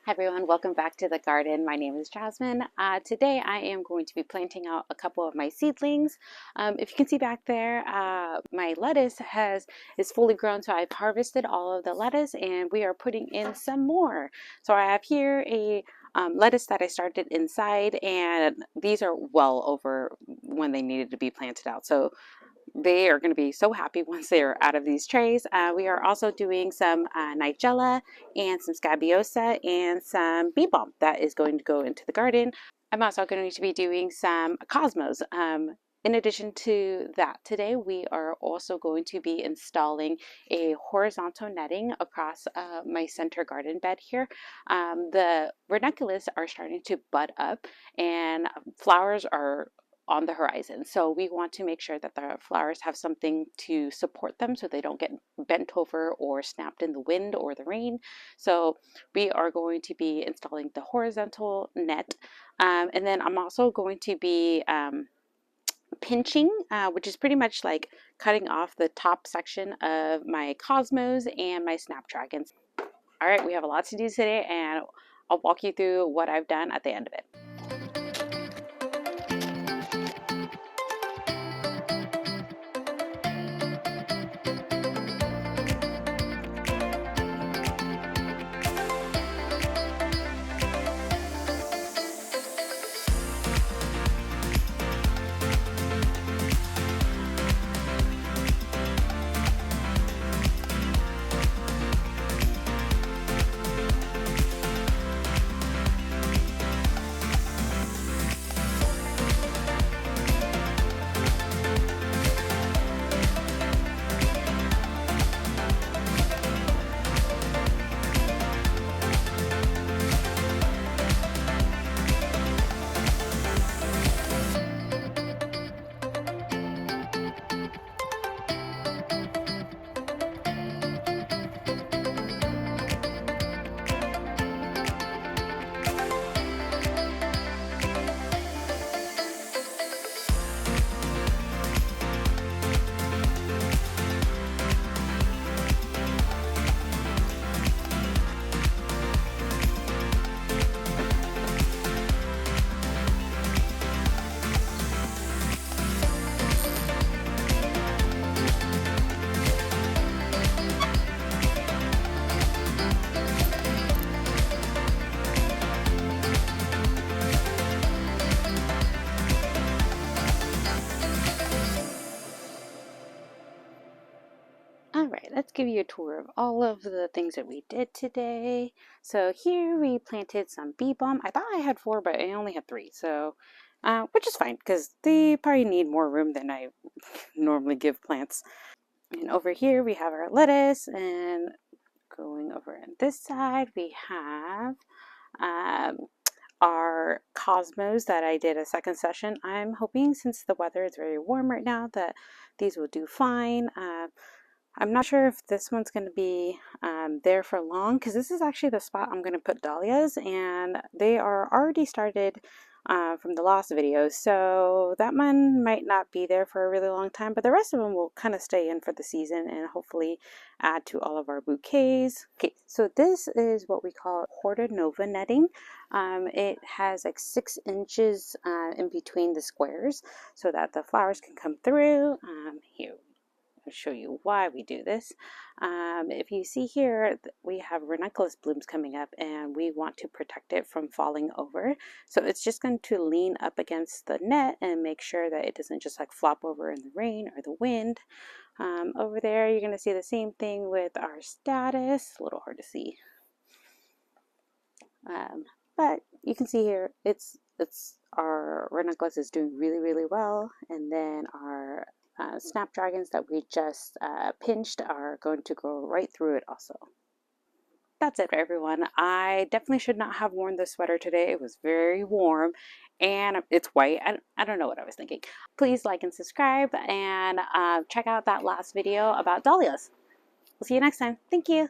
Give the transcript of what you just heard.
Hi everyone, welcome back to the garden. My name is Jasmine. Today I am going to be planting out a couple of my seedlings. If you can see back there, my lettuce is fully grown, so I've harvested all of the lettuce and we are putting in some more. So I have here a lettuce that I started inside, and these are well over when they needed to be planted out. So they are going to be so happy once they're out of these trays. We are also doing some nigella and some scabiosa and some bee balm that is going to go into the garden. I'm also going to be doing some cosmos. In addition to that, today we are also going to be installing a horizontal netting across my center garden bed here. The ranunculus are starting to bud up and flowers are on the horizon. So we want to make sure that the flowers have something to support them so they don't get bent over or snapped in the wind or the rain. So we are going to be installing the horizontal net. And then I'm also going to be pinching, which is pretty much like cutting off the top section of my Cosmos and my Snapdragons. All right, we have a lot to do today, and I'll walk you through what I've done at the end of it. All right, let's give you a tour of all of the things that we did today. So here we planted some bee balm. I thought I had 4, but I only had 3, so which is fine because they probably need more room than I normally give plants. And over here we have our lettuce, and going over on this side we have our cosmos that I did a second session. I'm hoping, since the weather is very warm right now, that these will do fine. I'm not sure if this one's going to be there for long, because this is actually the spot I'm going to put dahlias, and they are already started from the last video, so that one might not be there for a really long time, but the rest of them will kind of stay in for the season and hopefully add to all of our bouquets. Okay, so this is what we call Hortanova netting. It has like 6 inches in between the squares so that the flowers can come through. Here, I'll show you why we do this. If you see here, we have ranunculus blooms coming up, and we want to protect it from falling over. So it's just going to lean up against the net and make sure that it doesn't just like flop over in the rain or the wind. Over there, you're going to see the same thing with our status. A little hard to see. But you can see here, it's our ranunculus is doing really well, and then our snapdragons that we just pinched are going to go right through it also. That's it, everyone. I definitely should not have worn this sweater today. It was very warm and it's white. I don't know what I was thinking. Please like and subscribe, and check out that last video about dahlias. We'll see you next time. Thank you.